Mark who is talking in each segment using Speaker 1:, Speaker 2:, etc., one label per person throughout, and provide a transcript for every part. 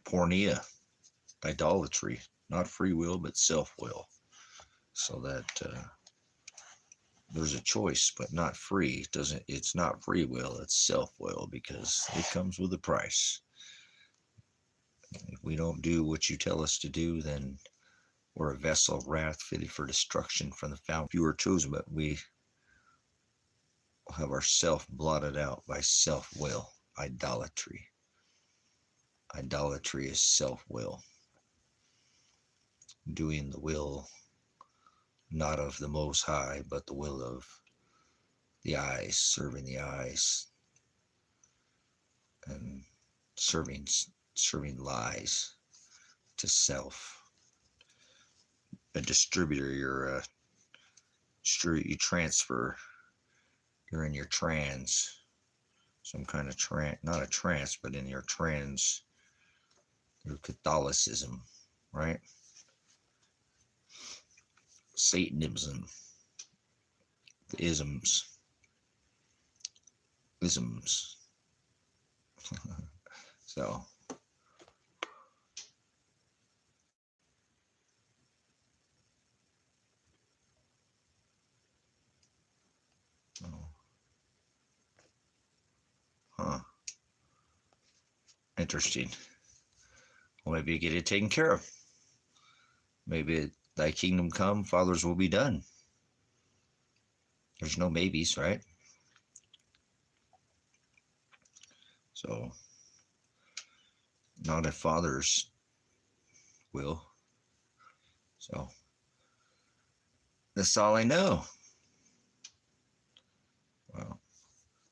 Speaker 1: pornea, idolatry, not free will, but self-will. So that there's a choice, but not free. It's not free will, it's self-will, because it comes with a price. If we don't do what you tell us to do, then we're a vessel of wrath fitted for destruction from the fountain. You are chosen, but we have our self blotted out by self-will, idolatry. Idolatry is self-will, doing the will not of the Most High, but the will of the eyes, serving the eyes, and serving lies to self. A distributor, you transfer, you're in your trance, some kind of trance, not a trance, but in your trance, your Catholicism, right? Satanism, isms. So interesting. Well, maybe you get it taken care of. Maybe thy kingdom come, Father's will be done. There's no maybes, right? So, not a Father's will. So, that's all I know. Well,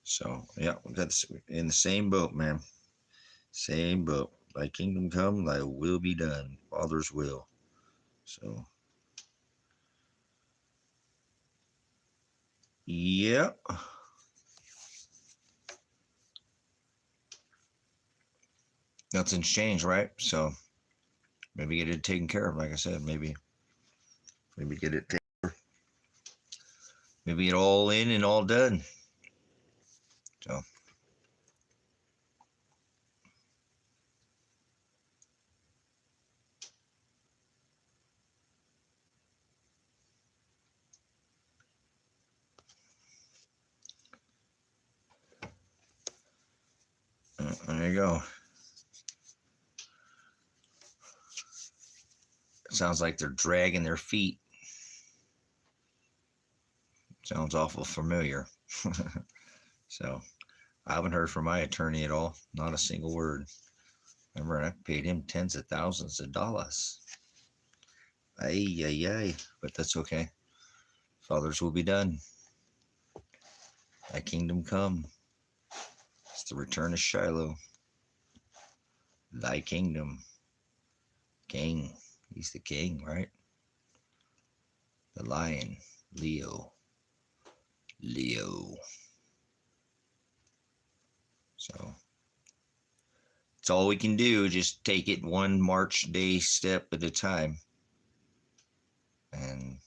Speaker 1: so, yeah, that's in the same boat, man. Same boat. Thy kingdom come, thy will be done. Father's will. So, yeah. Nothing's changed, right? So, maybe get it taken care of. Like I said, maybe get it taken care of. Maybe it all in and all done. So, there you go. It sounds like they're dragging their feet. Sounds awful familiar. So, I haven't heard from my attorney at all. Not a single word. Remember, I paid him tens of thousands of dollars. Ay. But that's okay. Father's will be done. Thy kingdom come. It's the return of Shiloh. Thy kingdom. King. He's the king, right? The lion. Leo. So, it's all we can do. Just take it one March day step at a time. And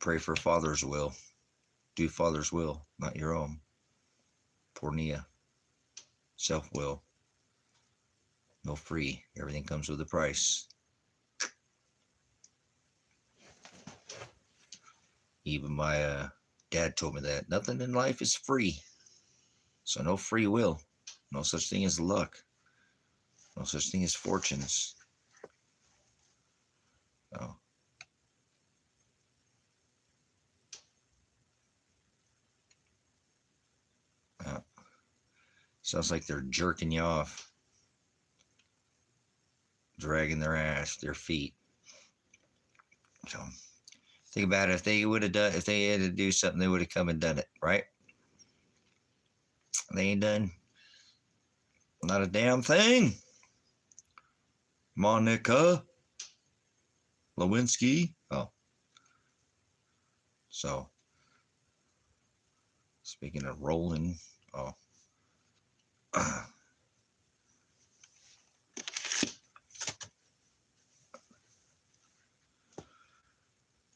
Speaker 1: pray for Father's will. Do Father's will, not your own. Pornea. Self-will. No free. Everything comes with a price. Even my dad told me that. Nothing in life is free. So no free will. No such thing as luck. No such thing as fortunes. So, sounds like they're jerking you off. Dragging their feet. So, think about it. If they had to do something, they would have come and done it, right? They ain't done not a damn thing. Monica Lewinsky. Oh. So, speaking of rolling,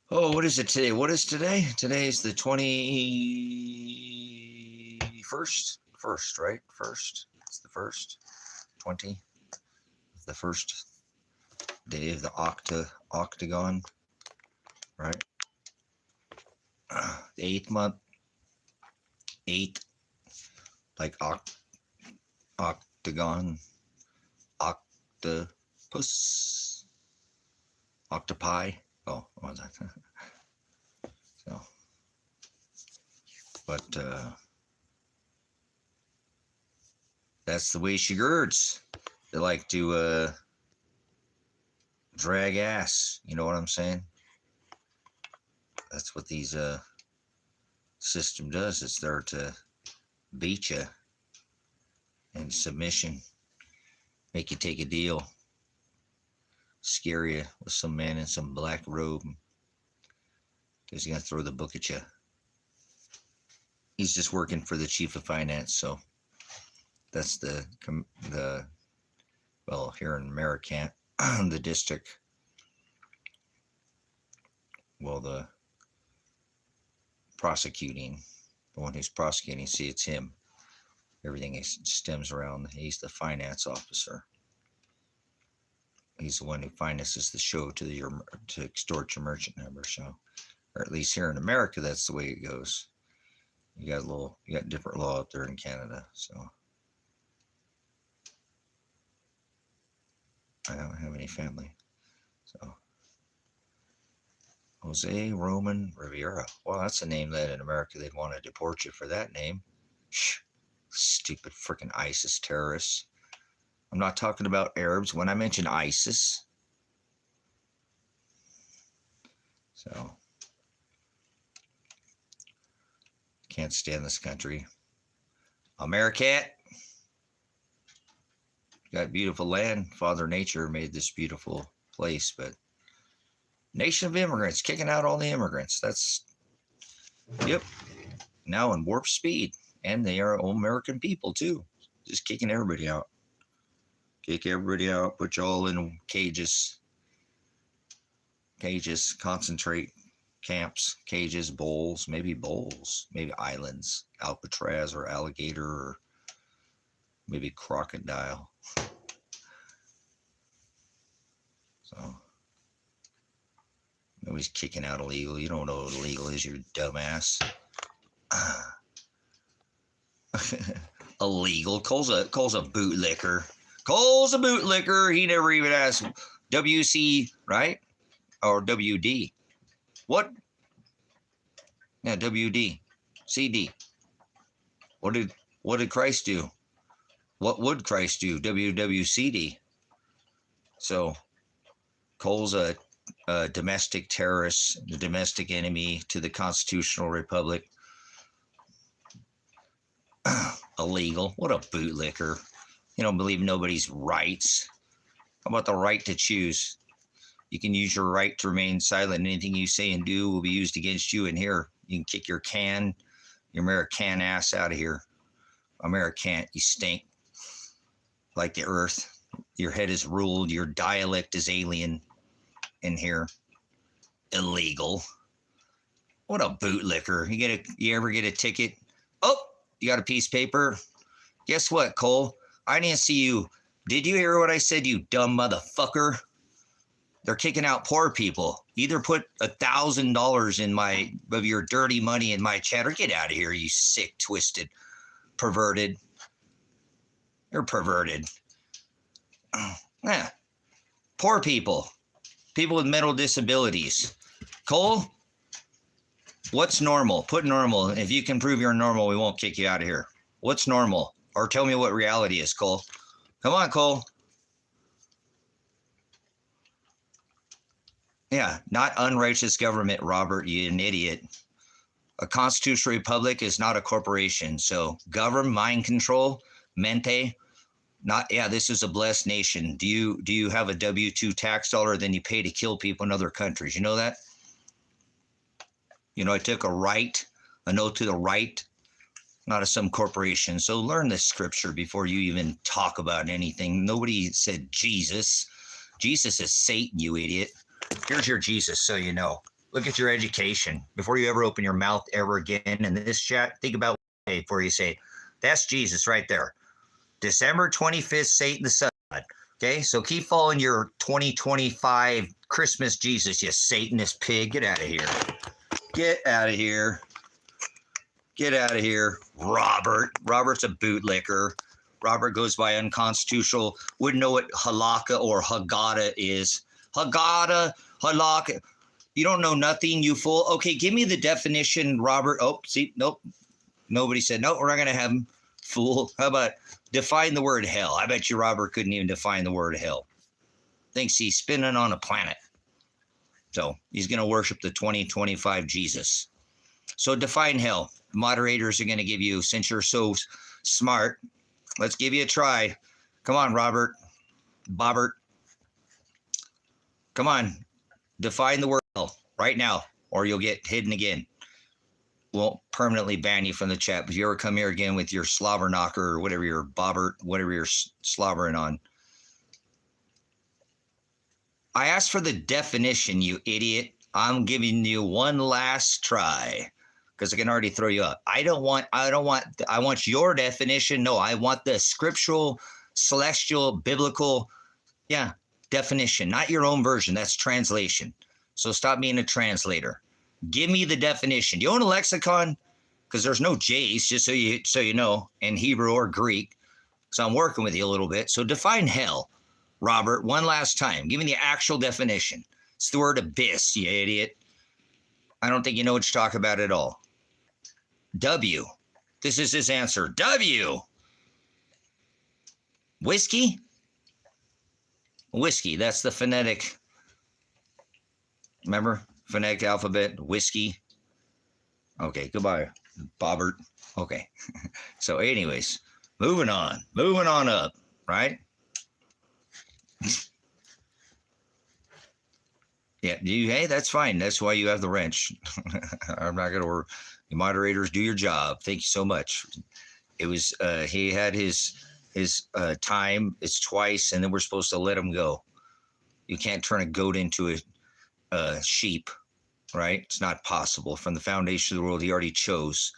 Speaker 1: what is it today? What is today? Today is the 21st. First, right? First. It's the first. 20, the first day of the octagon, right? The 8th month, 8, like octagon, octopus, octopi. Oh, what was that? So, but that's the way she girds. They like to drag ass. You know what I'm saying? That's what these system does. It's there to beat you in submission, make you take a deal, scare you with some man in some black robe because he's gonna throw the book at you. He's just working for the chief of finance, so that's the well, here in America, the district, well, the prosecuting, the one who's prosecuting, see, it's him. Everything stems around, he's the finance officer. He's the one who finances the show to extort your merchant number. So, or at least here in America, that's the way it goes. You got different law up there in Canada. So I don't have any family. So Jose Roman Rivera. Well, that's a name that in America they'd want to deport you for that name. Shh. Stupid freaking ISIS terrorists. I'm not talking about Arabs when I mention ISIS. So, can't stand this country. America, got beautiful land. Father Nature made this beautiful place, but nation of immigrants, kicking out all the immigrants. That's, yep, now in warp speed. And they are all American people too. Just kicking everybody out. Kick everybody out, put you all in cages. Cages, concentrate camps, cages, bowls, maybe islands, Alcatraz or alligator or maybe crocodile. So nobody's kicking out illegal. You don't know what illegal is, you dumbass. Illegal. Cole's a bootlicker. Cole's a bootlicker. He never even asked WC, right? Or WD. What? Yeah, WD. CD. What did Christ do? What would Christ do? WWCD. So Cole's a domestic terrorist, a domestic enemy to the constitutional republic. Illegal. What a bootlicker. You don't believe nobody's rights. How about the right to choose? You can use your right to remain silent. Anything you say and do will be used against you. And here, you can kick your American ass out of here. American, you stink. Like the earth. Your head is ruled. Your dialect is alien in here. Illegal. What a bootlicker. You ever get a ticket? Oh, you got a piece of paper? Guess what, Cole? I didn't see you. Did you hear what I said, you dumb motherfucker? They're kicking out poor people. Either put $1,000 of your dirty money in my chat or get out of here, you sick, twisted, perverted. You're perverted. Yeah. Poor people. People with mental disabilities. Cole, what's normal? Put normal. If you can prove you're normal, we won't kick you out of here. What's normal? Or tell me what reality is, Cole. Come on, Cole. Yeah, not unrighteous government, Robert, you an idiot. A constitutional republic is not a corporation. So govern, mind control, mente, not, yeah, this is a blessed nation. Do you have a W-2 tax dollar then you pay to kill people in other countries? You know that? You know, I took a note to the right, not of some corporation. So learn this scripture before you even talk about anything. Nobody said Jesus. Jesus is Satan, you idiot. Here's your Jesus, so you know. Look at your education. Before you ever open your mouth ever again in this chat, think about it before you say it. That's Jesus right there. December 25th, Satan the Sun. Okay, so keep following your 2025 Christmas Jesus, you Satanist pig. Get out of here. Get out of here. Get out of here. Robert's a bootlicker. Robert goes by unconstitutional. Wouldn't know what halakha or haggadah is. Haggadah, halakha. You don't know nothing, you fool. Okay, give me the definition, Robert. Oh, see, nope. Nobody said, no, we're not going to have him. Fool. How about define the word hell? I bet you Robert couldn't even define the word hell. Thinks he's spinning on a planet. So he's going to worship the 2025 Jesus. So define hell. Moderators are going to give you, since you're so smart, let's give you a try. Come on, Robert. Bobbert. Come on. Define the word hell right now, or you'll get hidden again. Won't permanently ban you from the chat. If you ever come here again with your slobber knocker or whatever your bobbert, whatever you're slobbering on. I asked for the definition, you idiot. I'm giving you one last try because I can already throw you up. I want your definition. No, I want the scriptural, celestial, biblical, definition, not your own version. That's translation. So stop being a translator. Give me the definition. Do you own a lexicon? Because there's no J's, just so you know, in Hebrew or Greek. So I'm working with you a little bit. So define hell, Robert, one last time. Give me the actual definition. It's the word abyss, you idiot. I don't think you know what you're talking about at all. W. This is his answer. W. Whiskey? Whiskey. That's the phonetic. Remember? Phonetic alphabet, whiskey. Okay, goodbye, Bobbert. Okay. So anyways, moving on up, right? Yeah, hey, that's fine. That's why you have the wrench. I'm not going to worry. You moderators, do your job. Thank you so much. It was, he had his time. It's twice, and then we're supposed to let him go. You can't turn a goat into a sheep, right? It's not possible. From the foundation of the world, he already chose.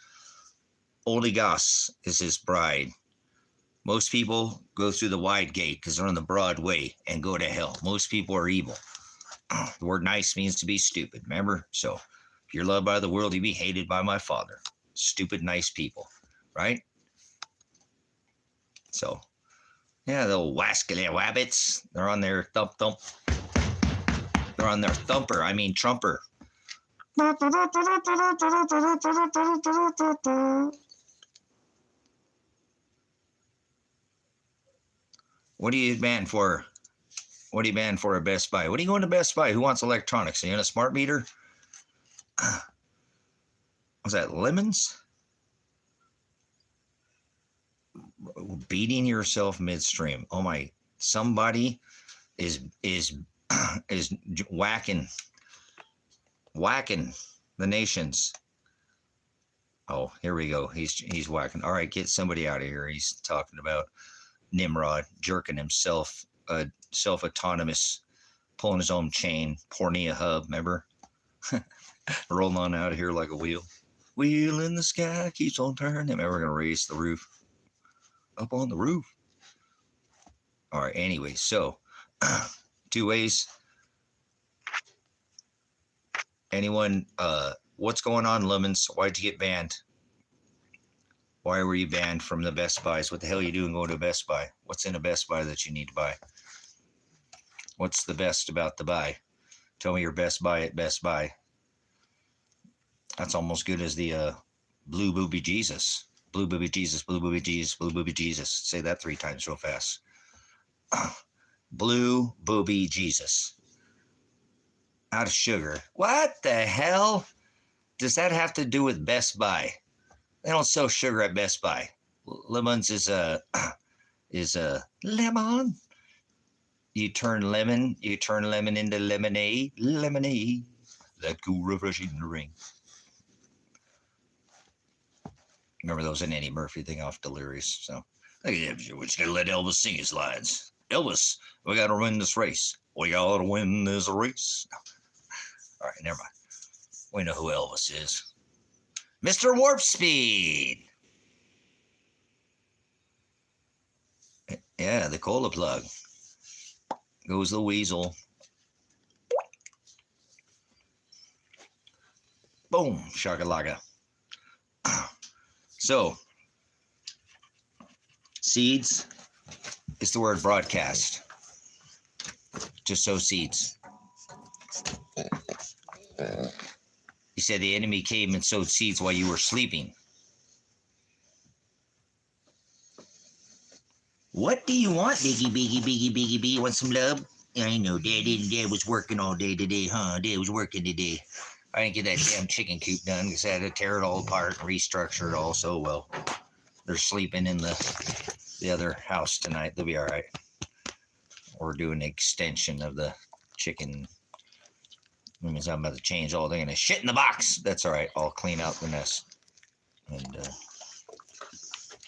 Speaker 1: Oligos is his bride. Most people go through the wide gate because they're on the broad way and go to hell. Most people are evil. The word nice means to be stupid, remember? So if you're loved by the world, you'll be hated by my Father. Stupid, nice people, right? So, yeah, the little wascally wabbits, they're on their thump. They're on their thumper, I mean trumper. What are you banned for? What are you banned for at Best Buy? What are you going to Best Buy? Who wants electronics? Are you on a smart meter? Was that lemons? Beating yourself midstream. Oh my! Somebody is whacking the nations. Oh, here we go. He's whacking. All right, get somebody out of here. He's talking about Nimrod jerking himself, self-autonomous, pulling his own chain, pornea hub, remember? Rolling on out of here like a wheel. Wheel in the sky keeps on turning. And we're going to raise the roof. Up on the roof. All right, anyway, so 2 ways. Anyone, what's going on, Lemons? Why'd you get banned? Why were you banned from the Best Buys? What the hell are you doing going to a Best Buy? What's in a Best Buy that you need to buy? What's the best about the buy? Tell me your best buy at Best Buy. That's almost good as the Blue Booby Jesus. Blue Booby Jesus, Blue Booby Jesus, Blue Booby Jesus. Say that 3 times real fast. Blue Booby Jesus. Out of sugar. What the hell does that have to do with Best Buy? They don't sell sugar at Best Buy. Lemons is a lemon. You turn lemon into lemonade. Lemonade. That cool, refreshing ring. Remember those in Eddie Murphy thing off Delirious. So we're just gonna let Elvis sing his lines. Elvis, we gotta win this race. We gotta win this race. All right, never mind. We know who Elvis is. Mr. Warp Speed. Yeah, the cola plug. Goes the weasel. Boom, shakalaka. So, seeds is the word broadcast. To sow seeds. He said the enemy came and sowed seeds while you were sleeping. What do you want, Biggie? You want some love? I know, Dad was working all day today, huh? Dad was working today. I didn't get that damn chicken coop done because I had to tear it all apart and restructure it all. So, well, they're sleeping in the other house tonight. They'll be all right. We're doing an extension of the chicken. That means I'm about to change all. They're going to shit in the box. That's all right. I'll clean out the nest. And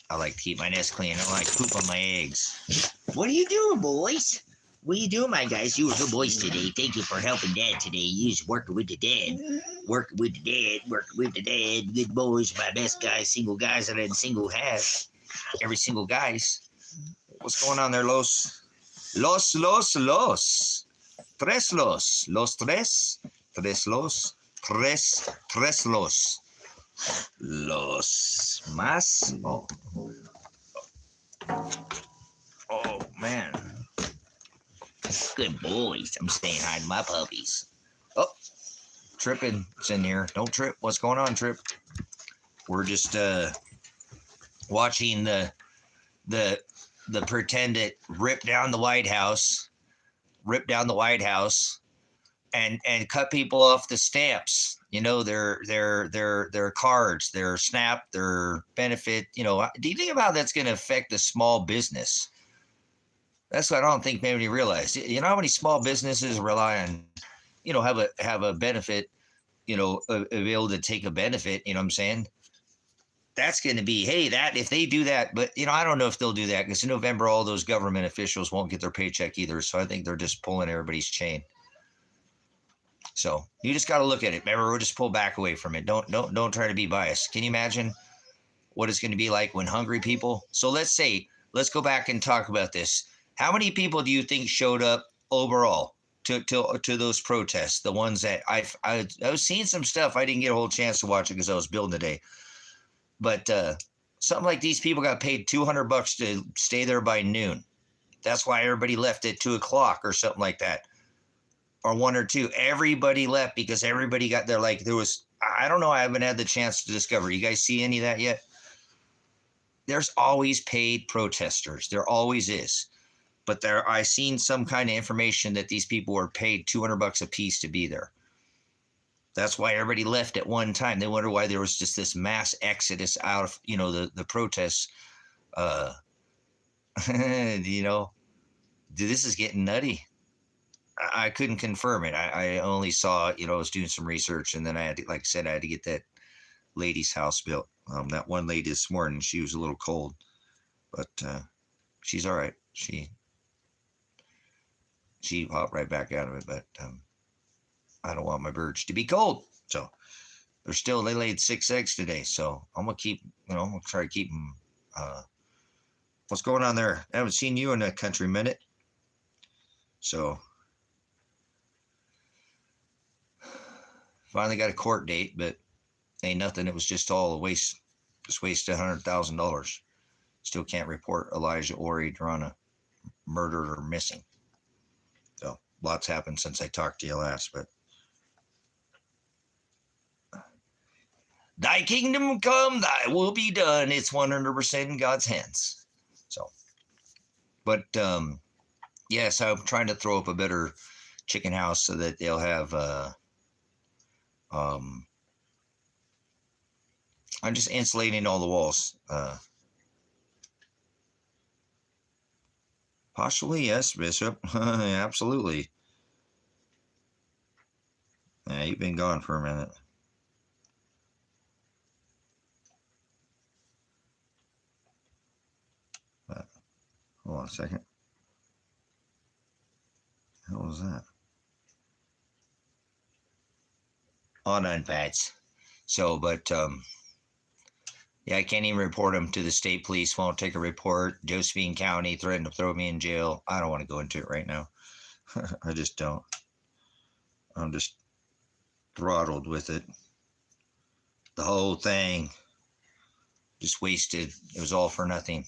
Speaker 1: I like to keep my nest clean. I don't like poop on my eggs. What are you doing, boys? What are you doing, my guys? You were good boys today. Thank you for helping Dad today. You was working with the dad. Working with the dad. Good boys, my best guys, single guys that I didn't single have. Every single guys. What's going on there, Los? Los. Tres los. Los tres. Tres los. Tres los. Los más. Oh, man. Good boys. I'm saying hi to my puppies. Oh, Tripping. It's in here. Don't trip. What's going on, Trip? We're just watching the pretended rip down the White House, and cut people off the stamps. You know, their cards, their SNAP, their benefit. You know, do you think about how that's going to affect the small business? That's what I don't think maybe you realize. You know how many small businesses rely on, you know, have a benefit, you know, be able to take a benefit. You know what I'm saying? That's going to be, hey, that if they do that, but you know, I don't know if they'll do that because in November all those government officials won't get their paycheck either. So I think they're just pulling everybody's chain. So you just got to look at it. Remember, we'll just pull back away from it. Don't try to be biased. Can you imagine what it's going to be like when hungry people? So let's go back and talk about this. How many people do you think showed up overall to those protests? The ones that I was seeing some stuff. I didn't get a whole chance to watch it because I was building today. But something like these people got paid $200 to stay there by noon. That's why everybody left at 2:00 or something like that. Or 1 or 2. Everybody left because everybody got there. Like there was, I don't know. I haven't had the chance to discover. You guys see any of that yet? There's always paid protesters. There always is. But I seen some kind of information that these people were paid $200 a piece to be there. That's why everybody left at one time. They wonder why there was just this mass exodus out of, you know, the protests. You know, this is getting nutty. I couldn't confirm it. I only saw, you know, I was doing some research, and then I had to, like I said, I had to get that lady's house built. That one lady this morning, she was a little cold, but she's all right. She hopped right back out of it, but I don't want my birds to be cold. So they laid 6 eggs today. So I'm gonna keep, you know, I'm gonna try to keep them. What's going on there? I haven't seen you in a country minute. So finally got a court date, but ain't nothing. It was just all a waste. Just wasted $100,000. Still can't report Elijah or Adriana murdered or missing. So lots happened since I talked to you last, but thy kingdom come, thy will be done. It's 100% in God's hands. So, but yes, I'm trying to throw up a better chicken house so that they'll have I'm just insulating all the walls. Possibly, yes, Bishop. Absolutely. Yeah, you've been gone for a minute. Hold on a second. What was that? On Pats. So, but Yeah, I can't even report them to the state police. Won't take a report. Josephine County threatened to throw me in jail. I don't want to go into it right now. I just don't. I'm just throttled with it. The whole thing just wasted. It was all for nothing.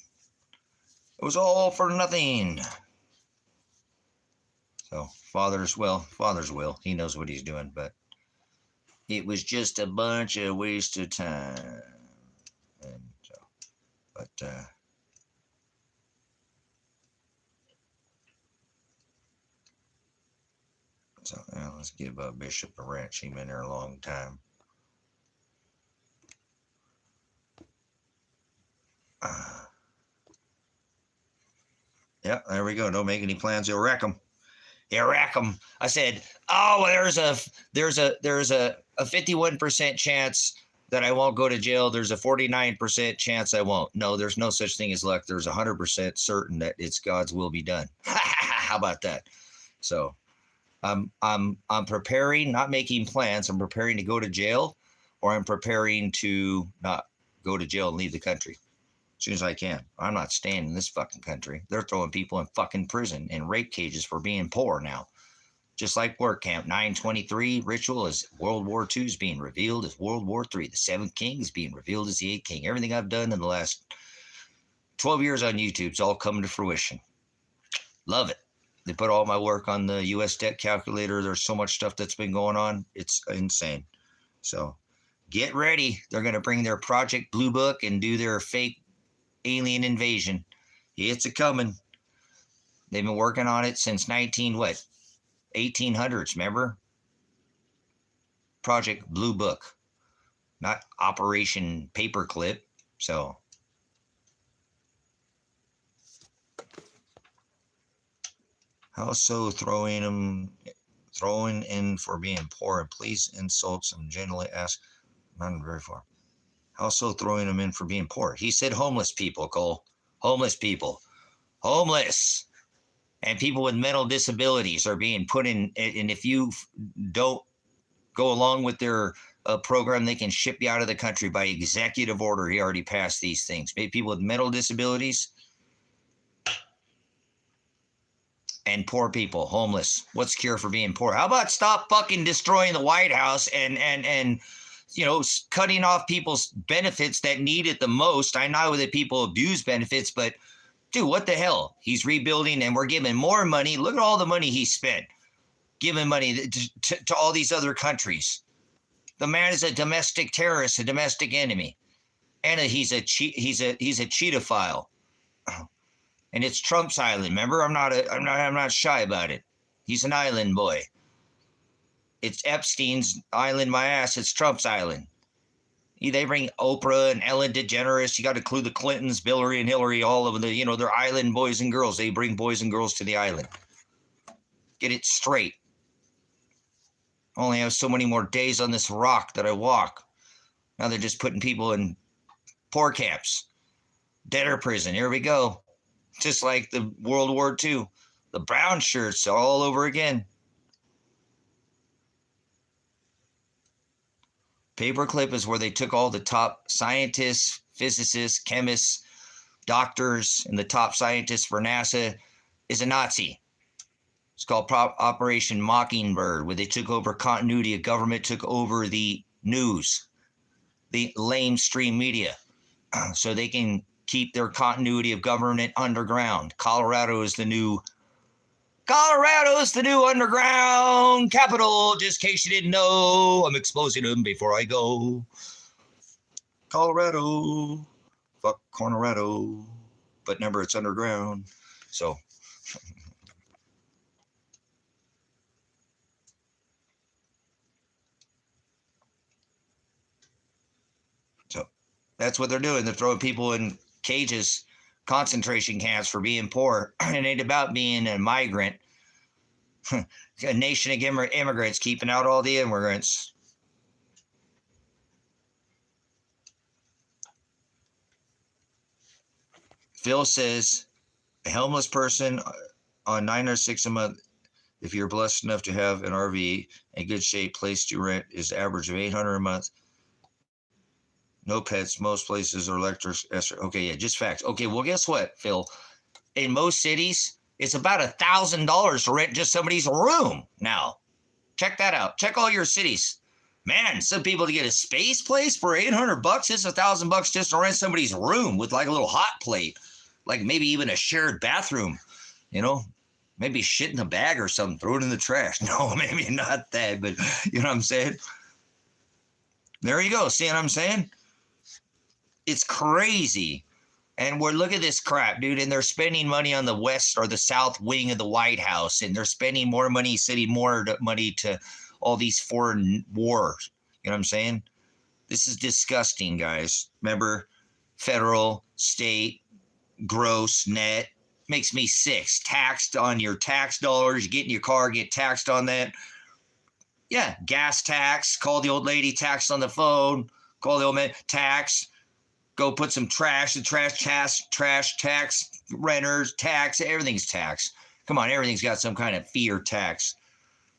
Speaker 1: It was all for nothing. So Father's will. He knows what he's doing, but it was just a bunch of waste of time. And so, but so let's give Bishop a wrench. He's been there a long time. Yeah, there we go. Don't make any plans. You'll wreck them. You wreck them. I said, oh, there's a 51% chance that I won't go to jail. There's a 49% chance I won't. No, there's no such thing as luck. There's 100% certain that it's God's will be done. How about that? So I'm preparing, not making plans. I'm preparing to go to jail, or I'm preparing to not go to jail and leave the country as soon as I can. I'm not staying in this fucking country. They're throwing people in fucking prison and rape cages for being poor now. Just like work camp 923 ritual is World War II is being revealed as World War III. The seventh king is being revealed as the eighth king. Everything I've done in the last 12 years on YouTube's all come to fruition. Love it. They put all my work on the US debt calculator. There's so much stuff that's been going on. It's insane. So get ready. They're going to bring their Project Blue Book and do their fake alien invasion. It's a coming. They've been working on it since 1800s, remember? Project Blue Book, not Operation Paperclip. So how so throwing in for being poor? And please insult some gently ask, not very far. How so throwing them in for being poor? He said homeless people, Cole. Homeless people. Homeless. And people with mental disabilities are being put in. And if you don't go along with their program, they can ship you out of the country by executive order. He already passed these things. Maybe people with mental disabilities and poor people, homeless. What's the cure for being poor? How about stop fucking destroying the White House and cutting off people's benefits that need it the most? I know that people abuse benefits, but dude, what the hell? He's rebuilding and we're giving more money. Look at all the money he spent giving money to all these other countries. The man is a domestic terrorist, a domestic enemy. And he's a cheetophile. And it's Trump's island. Remember, I'm not shy about it. He's an island boy. It's Epstein's island, my ass. It's Trump's island. They bring Oprah and Ellen DeGeneres. You got to include the Clintons, Hillary and Hillary, all of them. They're island boys and girls. They bring boys and girls to the island. Get it straight. I only have so many more days on this rock that I walk. Now they're just putting people in poor camps, debtor prison. Here we go. Just like the World War II. The brown shirts all over again. Paperclip is where they took all the top scientists, physicists, chemists, doctors, and the top scientists for NASA is a Nazi. It's called Operation Mockingbird, where they took over continuity of government, took over the news, the lamestream media, so they can keep their continuity of government underground. Colorado is the new underground capital, just in case you didn't know. I'm exposing them before I go. Colorado. Fuck Colorado. But remember, it's underground. So that's what they're doing. They're throwing people in cages, concentration camps for being poor. It ain't about being a migrant. A nation of immigrants, keeping out all the immigrants. Phil says a homeless person on $906 a month, if you're blessed enough to have an RV in good shape, place to rent is average of $800 a month. No pets. Most places are electric. Okay, yeah, just facts. Okay, well, guess what, Phil? In most cities, it's about $1,000 to rent just somebody's room now. Check that out. Check all your cities. Man, some people to get a space place for $800. It's $1,000 just to rent somebody's room with like a little hot plate, like maybe even a shared bathroom. You know, maybe shit in a bag or something. Throw it in the trash. No, maybe not that, but you know what I'm saying. There you go. See what I'm saying? It's crazy. And we're looking at this crap, dude, and they're spending money on the west or the south wing of the White House, and they're spending more money, sending more money to all these foreign wars. You know what I'm saying? This is disgusting, guys. Remember, federal, state, gross, net, makes me sick. Taxed on your tax dollars. You get in your car, get taxed on that. Yeah, gas tax. Call the old lady, tax on the phone. Call the old man, tax. Go put some trash, tax, renters, tax, everything's tax. Come on, everything's got some kind of fee or tax.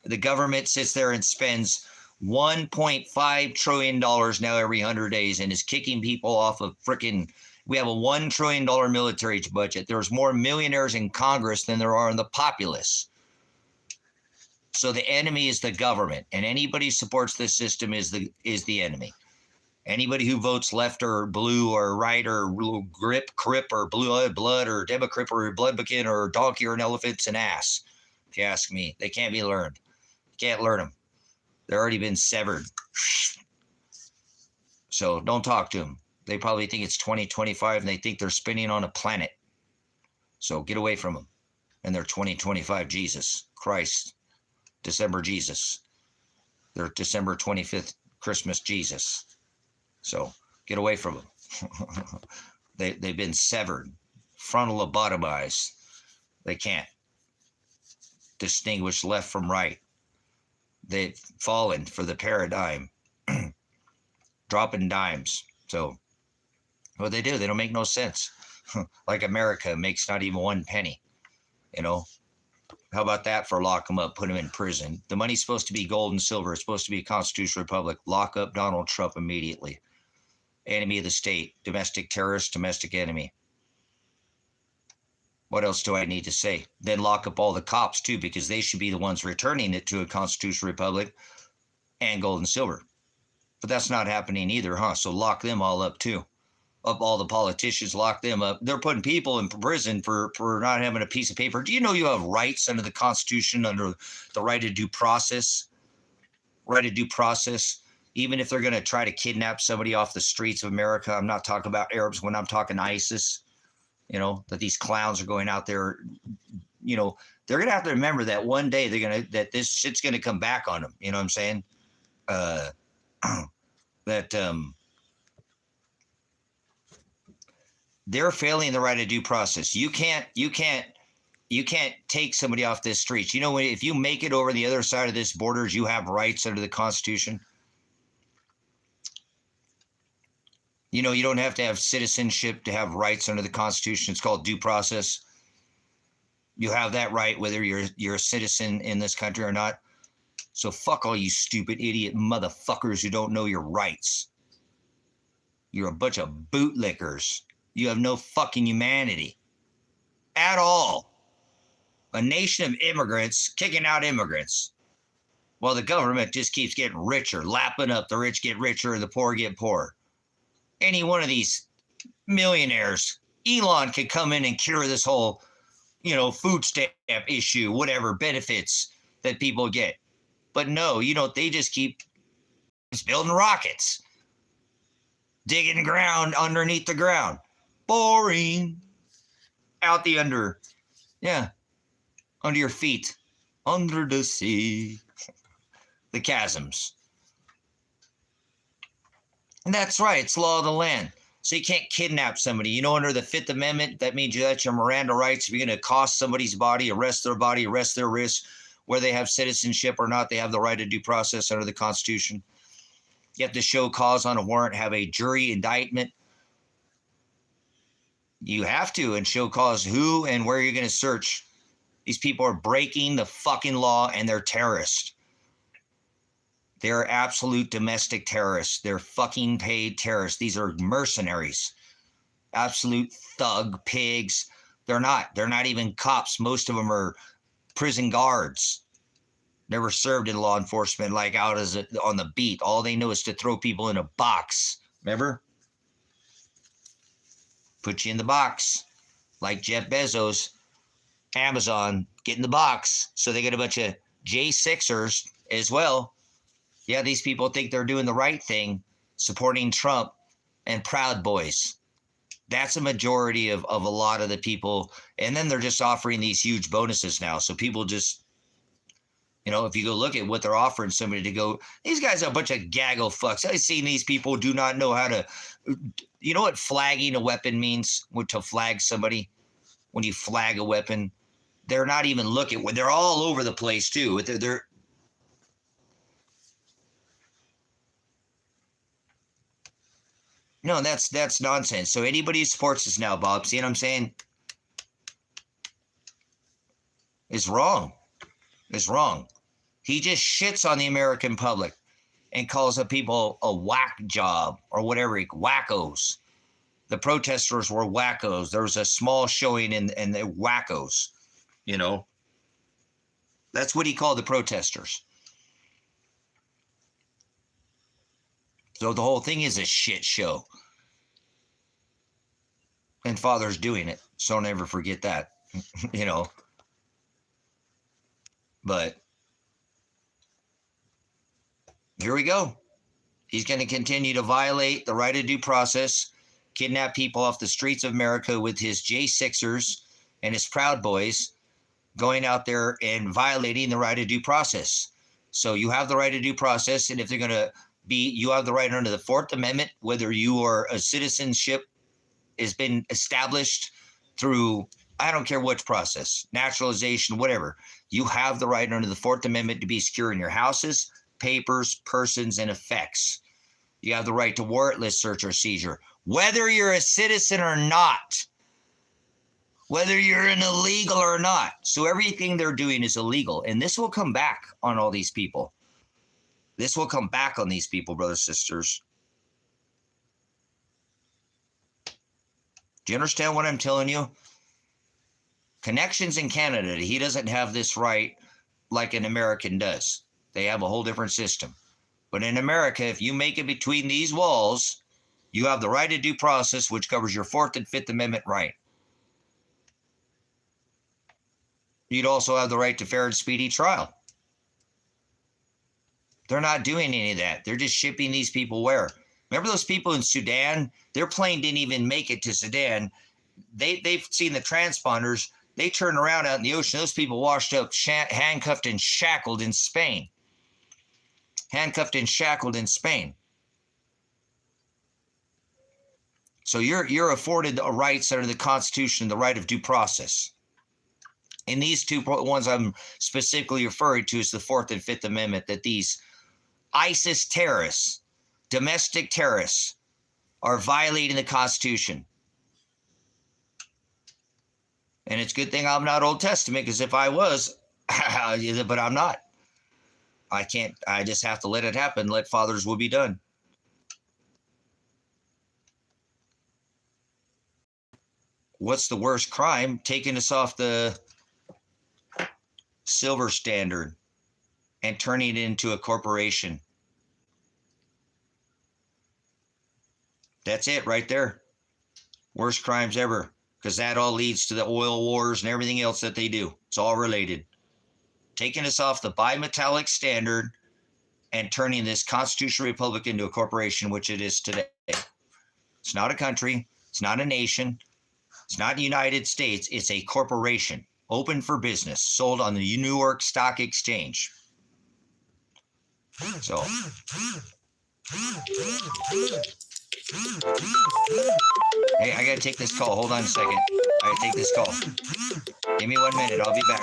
Speaker 1: The government sits there and spends $1.5 trillion now every 100 days and is kicking people off of freaking, we have a $1 trillion military budget. There's more millionaires in Congress than there are in the populace. So the enemy is the government, and anybody who supports this system is the enemy. Anybody who votes left or blue or right or crip or blue blood or Democrat or Republican or donkey or an elephant's an ass, if you ask me. They can't be learned. You can't learn them. They're already been severed. So don't talk to them. They probably think it's 2025 and they think they're spinning on a planet. So get away from them. And they're 2025 Jesus, Christ, December Jesus. They're December 25th Christmas Jesus. So get away from them. They've been severed, frontal lobotomized. They can't distinguish left from right. They've fallen for the paradigm, dropping dimes. So what they do, they don't make no sense. Like America makes not even 1 penny. You know, how about that for lock them up, put them in prison? The money's supposed to be gold and silver. It's supposed to be a constitutional republic. Lock up Donald Trump immediately. Enemy of the state, domestic terrorist, domestic enemy. What else do I need to say? Then lock up all the cops too, because they should be the ones returning it to a constitutional republic and gold and silver. But that's not happening either, huh? So lock them all up too. Up all the politicians, lock them up. They're putting people in prison for not having a piece of paper. Do you know you have rights under the Constitution, under the right to due process? Right to due process. Even if they're going to try to kidnap somebody off the streets of America, I'm not talking about Arabs when I'm talking ISIS, you know, that these clowns are going out there, you know, they're going to have to remember that one day that this shit's going to come back on them. You know what I'm saying? They're failing the right of due process. You can't take somebody off this streets. You know, if you make it over the other side of this borders, you have rights under the Constitution. You know, you don't have to have citizenship to have rights under the Constitution. It's called due process. You have that right whether you're a citizen in this country or not. So fuck all you stupid idiot motherfuckers who don't know your rights. You're a bunch of bootlickers. You have no fucking humanity at all. A nation of immigrants kicking out immigrants while the government just keeps getting richer, lapping up. The rich get richer and the poor get poorer. Any one of these millionaires, Elon could come in and cure this whole, you know, food stamp issue, whatever benefits that people get. But no, you know, they just keep building rockets, digging ground underneath the ground. Boring. Out the under. Yeah. Under your feet. Under the sea. The chasms. And that's right. It's law of the land. So you can't kidnap somebody. You know, under the Fifth Amendment, that means that's your Miranda rights. If you're going to cost somebody's body, arrest their body, arrest their wrists, whether they have citizenship or not, they have the right to due process under the Constitution. You have to show cause on a warrant, have a jury indictment. You have to, and show cause who and where you're going to search. These people are breaking the fucking law and they're terrorists.
Speaker 2: They're absolute domestic terrorists. They're fucking paid terrorists. These are mercenaries. Absolute thug pigs. They're not. They're not even cops. Most of them are prison guards. Never served in law enforcement, like out as on the beat. All they know is to throw people in a box. Remember? Put you in the box. Like Jeff Bezos, Amazon, get in the box. So they get a bunch of J6ers as well. Yeah, these people think they're doing the right thing, supporting Trump and Proud Boys. That's a majority of a lot of the people. And then they're just offering these huge bonuses now. So people just, if you go look at what they're offering somebody to go, these guys are a bunch of gaggle fucks. I've seen these people do not know how to, you know what flagging a weapon means? To flag somebody? When you flag a weapon, they're not even looking. They're all over the place too. They're No, that's nonsense. So anybody who supports this now, Bob, see what I'm saying? Is wrong. Is wrong. He just shits on the American public and calls the people a whack job or whatever, wackos. The protesters were wackos. There was a small showing and they're wackos, That's what he called the protesters. So the whole thing is a shit show. And Father's doing it. So don't ever forget that, But here we go. He's going to continue to violate the right of due process, kidnap people off the streets of America with his J6ers and his Proud Boys going out there and violating the right of due process. So you have the right of due process, and if they're going to you have the right under the Fourth Amendment, whether you are a citizenship has been established through, I don't care which process, naturalization, whatever. You have the right under the Fourth Amendment to be secure in your houses, papers, persons, and effects. You have the right to warrantless search or seizure, whether you're a citizen or not, whether you're an illegal or not. So everything they're doing is illegal. And this will come back on all these people. This will come back on these people, brothers and sisters. Do you understand what I'm telling you? Connections in Canada, he doesn't have this right like an American does. They have a whole different system. But in America, if you make it between these walls, you have the right of due process, which covers your Fourth and Fifth Amendment right. You'd also have the right to fair and speedy trial. They're not doing any of that. They're just shipping these people where? Remember those people in Sudan? Their plane didn't even make it to Sudan. They've seen the transponders. They turned around out in the ocean. Those people washed up, handcuffed and shackled in Spain. Handcuffed and shackled in Spain. So you're afforded rights under the Constitution, the right of due process. And these two ones I'm specifically referring to is the Fourth and Fifth Amendment, that these ISIS terrorists, domestic terrorists, are violating the Constitution. And it's a good thing I'm not Old Testament, because if I was, but I'm not. I can't, I just have to let it happen. Let Father's will be done. What's the worst crime? Taking us off the silver standard and turning it into a corporation. That's it right there. Worst crimes ever, because that all leads to the oil wars and everything else that they do. It's all related. Taking us off the bimetallic standard and turning this constitutional republic into a corporation, which it is today. It's not a country. It's not a nation. It's not the United States. It's a corporation, open for business, sold on the New York Stock Exchange. So, hey, I got to take this call. Hold on a second. I got to take this call. Give me 1 minute. I'll be back.